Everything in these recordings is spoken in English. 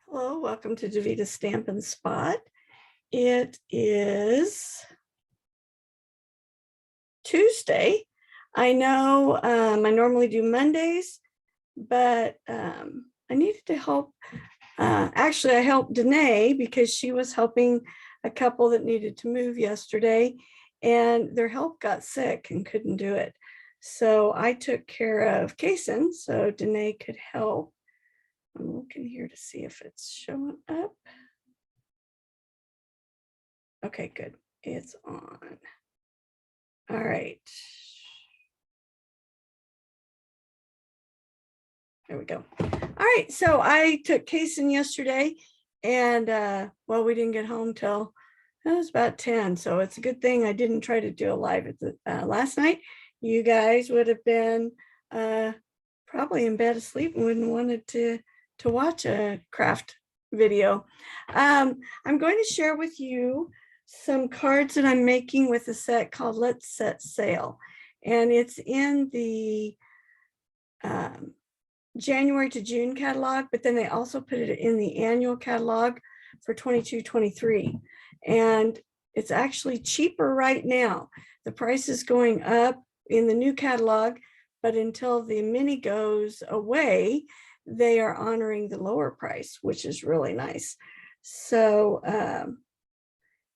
Hello, welcome to Davita's Stamp and Spot. It is Tuesday. I know I normally do Mondays, but I needed to help. Actually, I helped Danae because she was helping a couple that needed to move yesterday, and their help got sick and couldn't do it. So I took care of Kason so Danae could help. I'm looking here to see if it's showing up. Okay, good. It's on. All right. There we go. All right. So I took Kason yesterday and well, we didn't get home till it was about 10. So it's a good thing I didn't try to do a live at the last night. You guys would have been probably in bed asleep and wouldn't wanted to watch a craft video. I'm going to share with you some cards that I'm making with a set called Let's Set Sail. And it's in the January to June catalog, but then they also put it in the annual catalog for 22-23. And it's actually cheaper right now. The price is going up in the new catalog, but until the mini goes away, they are honoring the lower price, which is really nice. So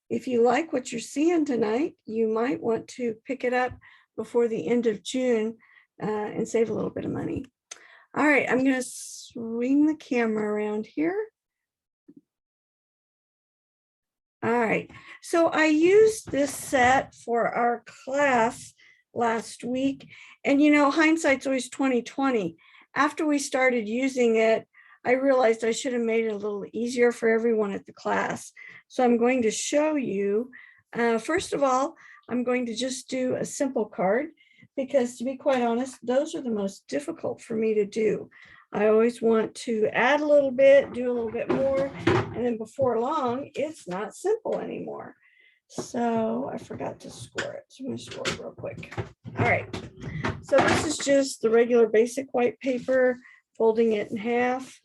if you like what you're seeing tonight, you might want to pick it up before the end of June and save a little bit of money. All right, I'm going to swing the camera around here. All right, so I used this set for our class last week, and you know, hindsight's always 20/20. After we started using it, I realized I should have made it a little easier for everyone at the class. So I'm going to show you. First of all, I'm going to just do a simple card because, to be quite honest, those are the most difficult for me to do. I always want to add a little bit, do a little bit more, and then before long, it's not simple anymore. So I forgot to score it. So I'm going to score it real quick. All right. So this is just the regular basic white paper, folding it in half.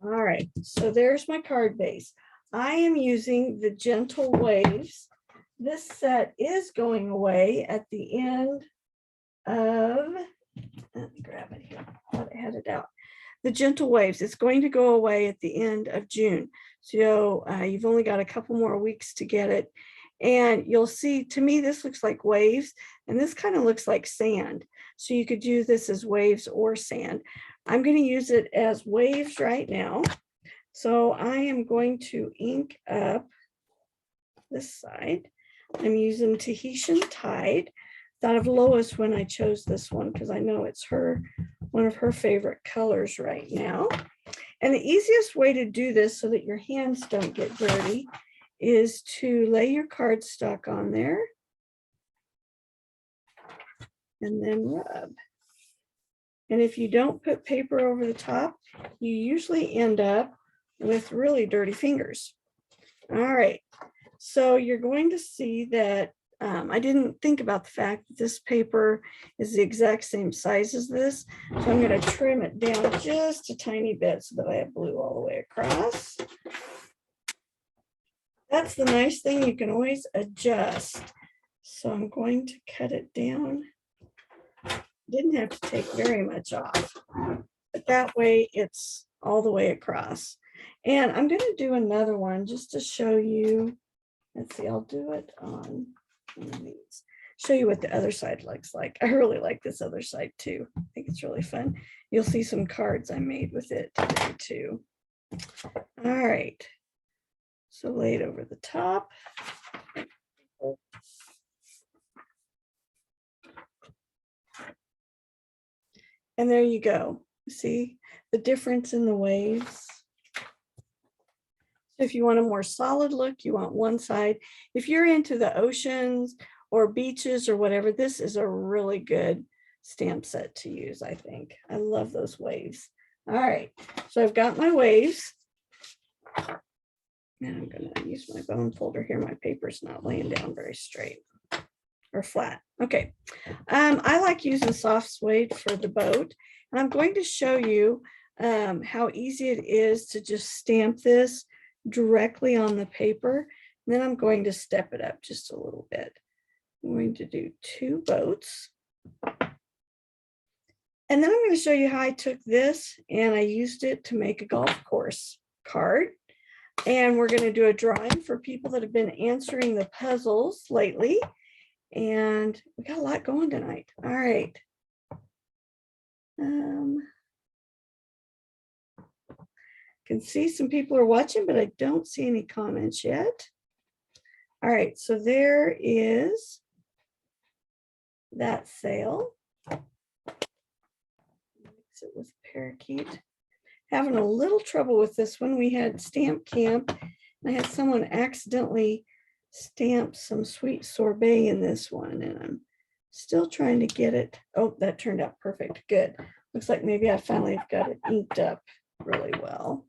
All right. So there's my card base. I am using the Gentle Waves. This set is going away at the end of, let me grab it here. I thought I had it out. The Gentle Waves, it's going to go away at the end of June. So you've only got a couple more weeks to get it. And you'll see, to me, this looks like waves, and this kind of looks like sand. So you could use this as waves or sand. I'm going to use it as waves right now. So I am going to ink up this side. I'm using Tahitian Tide. Thought of Lois when I chose this one because I know it's one of her favorite colors right now. And the easiest way to do this so that your hands don't get dirty is to lay your cardstock on there and then rub. And if you don't put paper over the top, you usually end up with really dirty fingers. All right, so you're going to see that I didn't think about the fact that this paper is the exact same size as this. So I'm going to trim it down just a tiny bit so that I have blue all the way across. That's the nice thing, you can always adjust. So I'm going to cut it down. Didn't have to take very much off, but that way it's all the way across. And I'm going to do another one just to show you. Let's see, I'll do it on one of these. Show you what the other side looks like. I really like this other side too. I think it's really fun. You'll see some cards I made with it today too. All right. So lay it over the top. And there you go. See the difference in the waves? If you want a more solid look, you want one side. If you're into the oceans or beaches or whatever, this is a really good stamp set to use, I think. I love those waves. All right, so I've got my waves. And I'm going to use my bone folder here. My paper's not laying down very straight. or flat. Okay. I like using soft suede for the boat. And I'm going to show you how easy it is to just stamp this directly on the paper. And then I'm going to step it up just a little bit. I'm going to do 2 boats. And then I'm going to show you how I took this and I used it to make a golf course card. And we're going to do a drawing for people that have been answering the puzzles lately. And we got a lot going tonight. All right. Can see some people are watching, but I don't see any comments yet. All right, so there is that sail. Mix it with parakeet. Having a little trouble with this one. We had stamp camp. And I had someone accidentally stamp some sweet sorbet in this one, and I'm still trying to get it. Oh, that turned out perfect. Good. Looks like maybe I finally have got it inked up really well.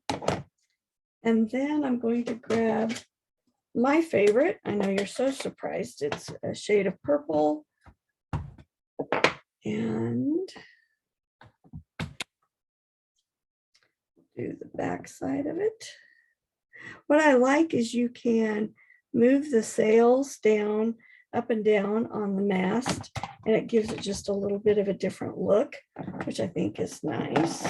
And then I'm going to grab my favorite. I know you're so surprised. It's a shade of purple. And do the back side of it. What I like is you can move the sails down, up and down on the mast, and it gives it just a little bit of a different look, which I think is nice.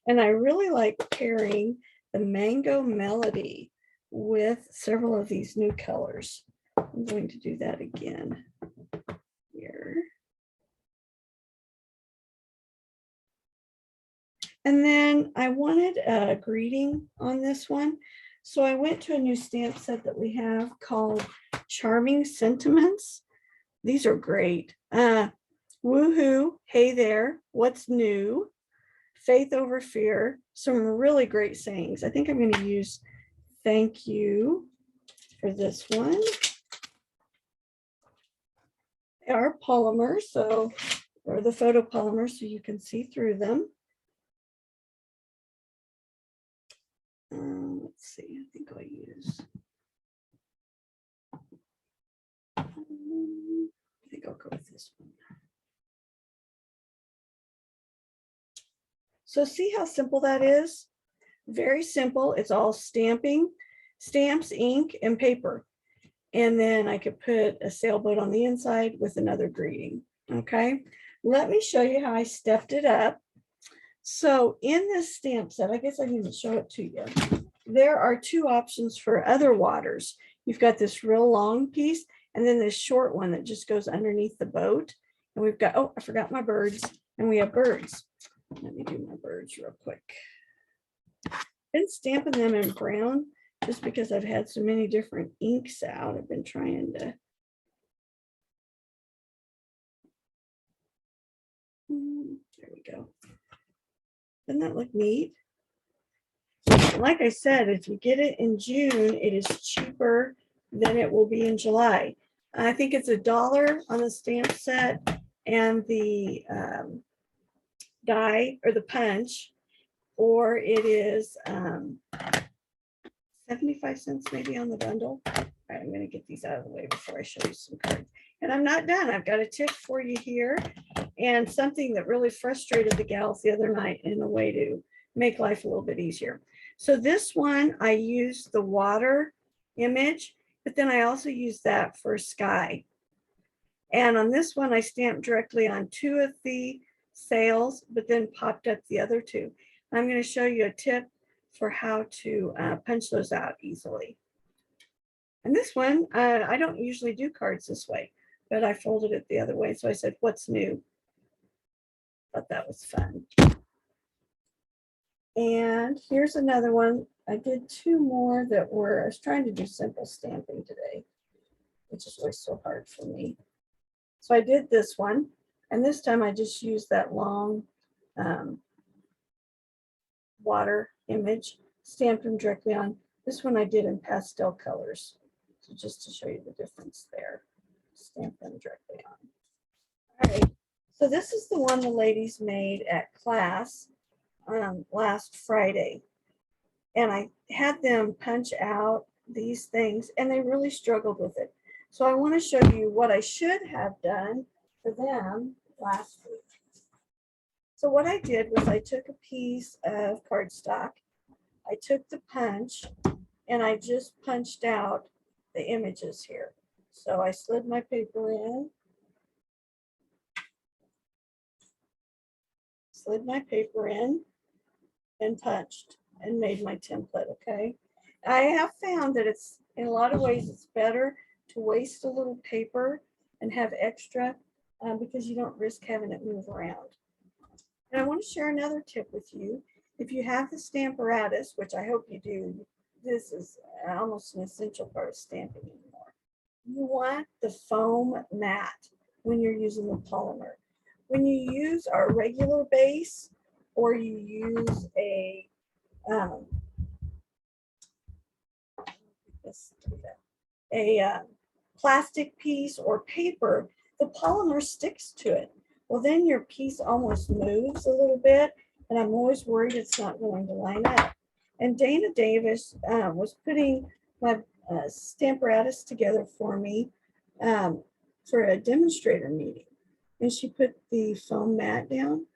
And I really like pairing the Mango Melody with several of these new colors. I'm going to do that again here. And then I wanted a greeting on this one. So I went to a new stamp set that we have called Charming Sentiments. These are great. Woohoo, hey there, what's new? Faith over fear. Some really great sayings. I think I'm going to use thank you for this one. They are polymer, so, or the photopolymer, so you can see through them. Let's see, I think I'll use, I think I'll go with this one. So see how simple that is? Very simple. It's all stamping, stamps, ink, and paper. And then I could put a sailboat on the inside with another greeting. Okay, let me show you how I stepped it up. So in this stamp set, I guess I need to show it to you. There are 2 options for other waters. You've got this real long piece and then this short one that just goes underneath the boat. And we've got, oh, I forgot my birds. And we have birds. Let me do my birds real quick. Been stamping them in brown just because I've had so many different inks out. I've been trying to. There we go. Doesn't that look neat? Like I said, if you get it in June, it is cheaper than it will be in July. I think it's $1 on the stamp set and the die or the punch, or it is 75 cents maybe on the bundle. All right, I'm going to get these out of the way before I show you some cards. And I'm not done. I've got a tip for you here and something that really frustrated the gals the other night in a way to make life a little bit easier. So this one, I used the water image, but then I also used that for sky. And on this one, I stamped directly on 2 of the sails, but then popped up the other 2. I'm going to show you a tip for how to punch those out easily. And this one, I don't usually do cards this way, but I folded it the other way. So I said, what's new? Thought that was fun. And here's another one. I did 2 more that were, I was trying to do simple stamping today, which is always so hard for me. So I did this one, and this time I just used that long water image, stamped them directly on. This one I did in pastel colors. So just to show you the difference there, stamp them directly on. All right, so this is the one the ladies made at class last Friday. And I had them punch out these things and they really struggled with it. So I want to show you what I should have done for them last week. So what I did was I took a piece of cardstock, I took the punch, and I just punched out the images here. So I slid my paper in, and punched and made my template, okay? I have found that it's, in a lot of ways, it's better to waste a little paper and have extra because you don't risk having it move around. And I want to share another tip with you. If you have the Stamp-a-ratus, which I hope you do, this is almost an essential part of stamping anymore. You want the foam mat when you're using the polymer. When you use our regular base, or you use a plastic piece or paper, the polymer sticks to it. Well, then your piece almost moves a little bit, and I'm always worried it's not going to line up. And Dana Davis was putting my Stamp-a-ratus together for me for a demonstrator meeting. And she put the foam mat down,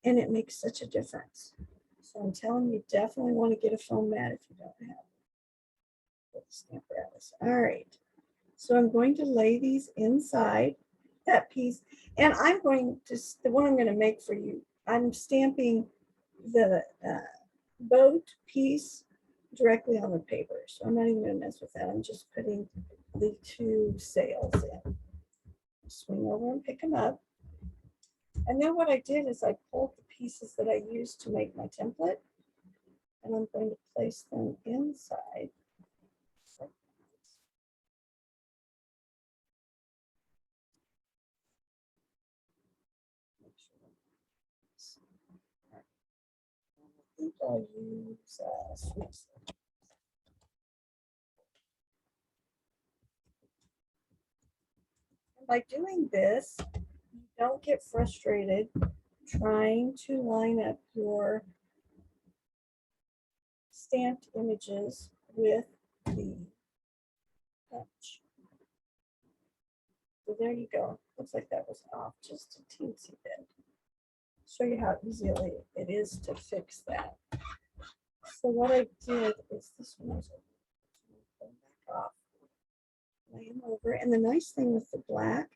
and it makes such a difference. So I'm telling you, definitely want to get a foam mat if you don't have it. Stamp-a-ratus. All right. So I'm going to lay these inside that piece, and I'm going to, the one I'm going to make for you, I'm stamping the boat piece directly on the paper. So I'm not even going to mess with that. I'm just putting the two sails in. Swing over and pick them up. And then what I did is I pulled the pieces that I used to make my template, and I'm going to place them inside. I think I'll use sweet. By doing this, you don't get frustrated trying to line up your stamped images with the punch. So there you go. Looks like that was off just a teensy bit. Show you how easy it is to fix that. So what I did is this one was back off, lay them over, and the nice thing with the black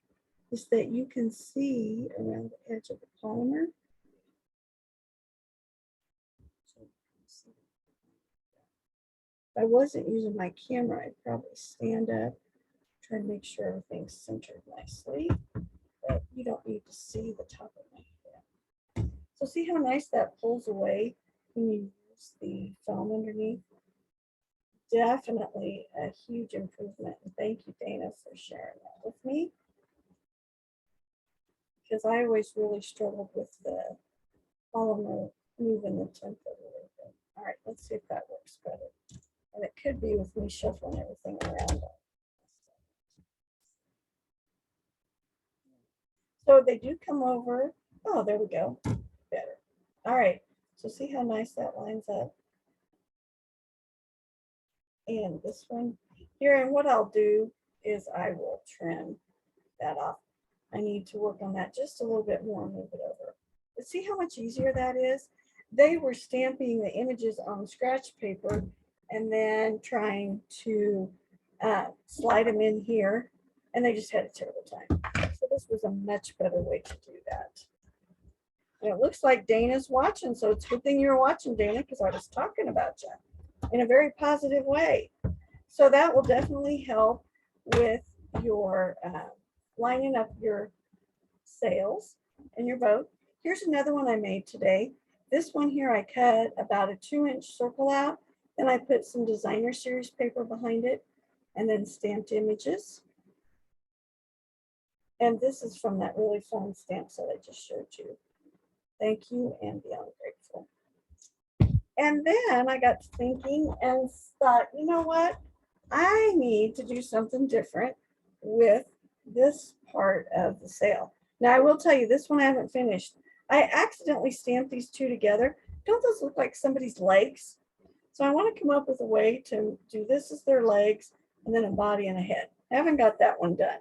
is that you can see around the edge of the polymer. If I wasn't using my camera, I'd probably stand up, try to make sure everything's centered nicely, but you don't need to see the top of my head. So see how nice that pulls away when you use the foam underneath? Definitely a huge improvement. And thank you, Dana, for sharing that with me, because I always really struggled with the polymer moving the template a little bit. All right, let's see if that works better. And it could be with me shuffling everything around. So they do come over. Oh, there we go. Better. All right. So see how nice that lines up. And this one here. And what I'll do is I will trim that off. I need to work on that just a little bit more and move it over. But see how much easier that is? They were stamping the images on scratch paper and then trying to slide them in here, and they just had a terrible time. So this was a much better way to do that. And it looks like Dana's watching, so it's a good thing you're watching, Dana, because I was talking about you in a very positive way. So that will definitely help with your lining up your sails and your boat. Here's another one I made today. This one here I cut about a 2-inch circle out, then I put some designer series paper behind it, and then stamped images. And this is from that really fun stamp set I just showed you. Thank you and beyond grateful. And then I got to thinking and thought, you know what? I need to do something different with this part of the sail. Now I will tell you, this one I haven't finished. I accidentally stamped these two together. Don't those look like somebody's legs? So I want to come up with a way to do this as their legs and then a body and a head. I haven't got that one done.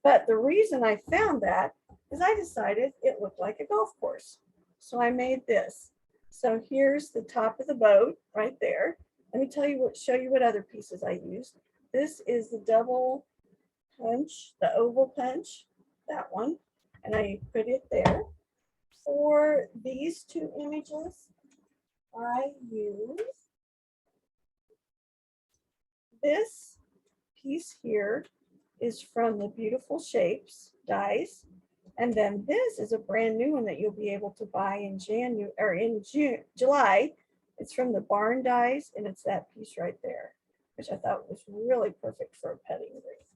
But the reason I found that is I decided it looked like a golf course. So I made this. So here's the top of the boat right there. Let me show you what other pieces I used. This is the double punch, the oval punch, that one. And I put it there. For these two images, I use this piece here is from the Beautiful Shapes dies. And then this is a brand new one that you'll be able to buy in July. It's from the Barn dies, and it's that piece right there, which I thought was really perfect for a petting wreath.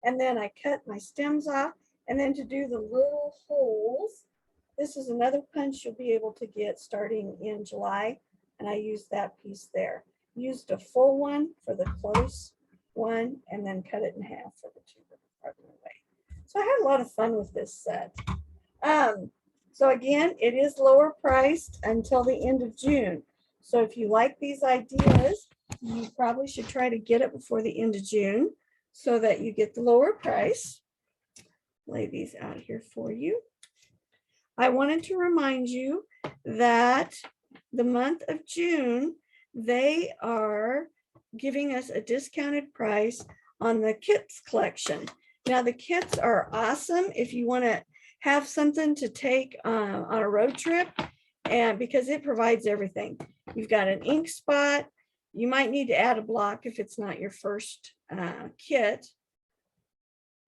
And then I cut my stems off, and then to do the little holes, this is another punch you'll be able to get starting in July, and I used that piece there. Used a full one for the close one, and then cut it in half for the two that are farther away. So I had a lot of fun with this set. So again, it is lower priced until the end of June. So if you like these ideas, you probably should try to get it before the end of June so that you get the lower price. Lay these out here for you. I wanted to remind you that the month of June, they are giving us a discounted price on the kits collection. Now the kits are awesome if you want to have something to take on a road trip, and because it provides everything. You've got an ink spot. You might need to add a block if it's not your first kit.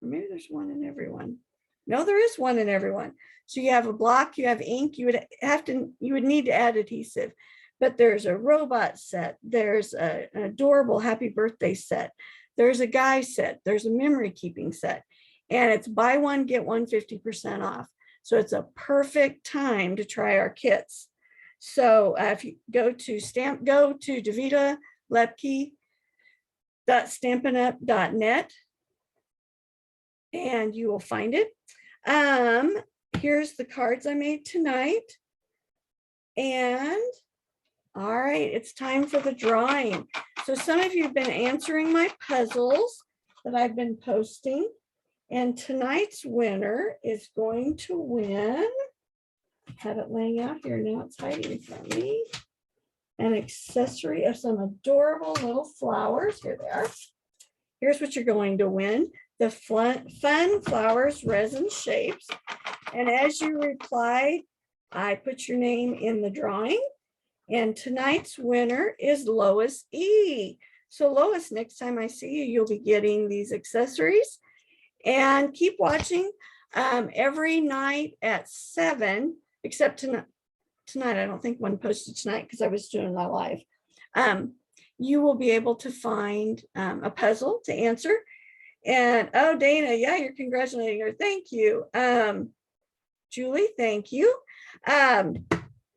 Maybe there's one in every one. No, there is one in every one. So you have a block, you have ink, you would need to add adhesive. But there's a robot set, there's an adorable happy birthday set, there's a guy set, there's a memory keeping set, and it's buy one, get one 50% off. So it's a perfect time to try our kits. So if you go to Davida Lepke.stampinup.net and you will find it. Here's the cards I made tonight. And all right, it's time for the drawing. So some of you have been answering my puzzles that I've been posting. And tonight's winner is going to win. I have it laying out here now. It's hiding from me. An accessory of some adorable little flowers. Here they are. Here's what you're going to win. The Fun Flowers Resin Shapes. And as you reply, I put your name in the drawing. And tonight's winner is Lois E. So Lois, next time I see you, you'll be getting these accessories. And keep watching every night at 7, except tonight. I don't think one posted tonight because I was doing my live. You will be able to find a puzzle to answer. And oh, Dana, yeah, you're congratulating her. Thank you. Julie, thank you.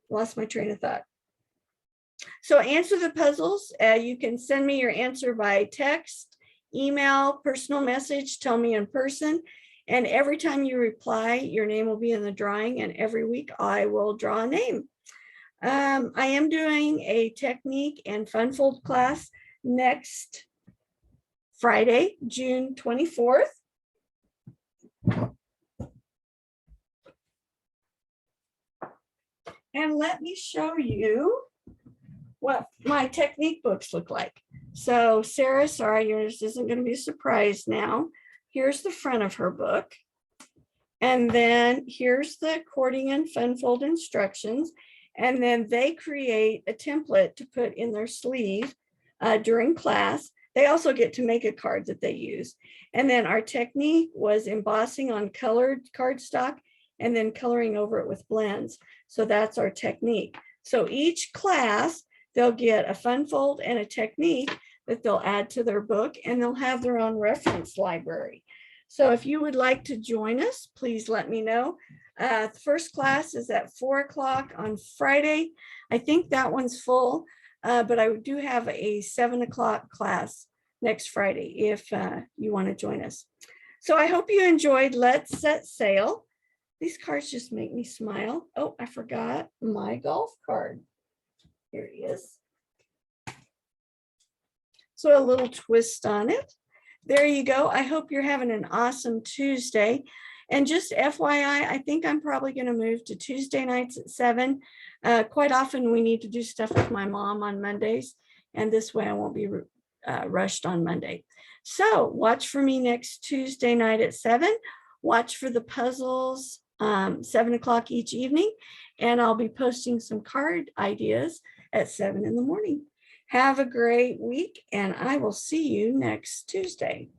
Lost my train of thought. So answer the puzzles. You can send me your answer by text, email, personal message, tell me in person. And every time you reply, your name will be in the drawing. And every week I will draw a name. I am doing a technique and fun fold class next Friday, June 24th. And let me show you what my technique books look like. So Sarah, sorry, yours isn't going to be a surprise now. Here's the front of her book. And then here's the accordion fun fold instructions. And then they create a template to put in their sleeve during class. They also get to make a card that they use. And then our technique was embossing on colored cardstock and then coloring over it with blends. So that's our technique. So each class, they'll get a fun fold and a technique that they'll add to their book, and they'll have their own reference library. So if you would like to join us, please let me know. The first class is at 4 o'clock on Friday. I think that one's full, but I do have a 7 o'clock class next Friday if you want to join us. So I hope you enjoyed Let's Set Sail. These cards just make me smile. Oh, I forgot my golf card. Here he is. So a little twist on it. there you go. I hope you're having an awesome Tuesday. And just FYI, I think I'm probably going to move to Tuesday nights at 7. Quite often we need to do stuff with my mom on Mondays, and this way I won't be rushed on Monday. So watch for me next Tuesday night at 7. Watch for the puzzles 7 o'clock each evening, and I'll be posting some card ideas at 7 in the morning. Have a great week, and I will see you next Tuesday.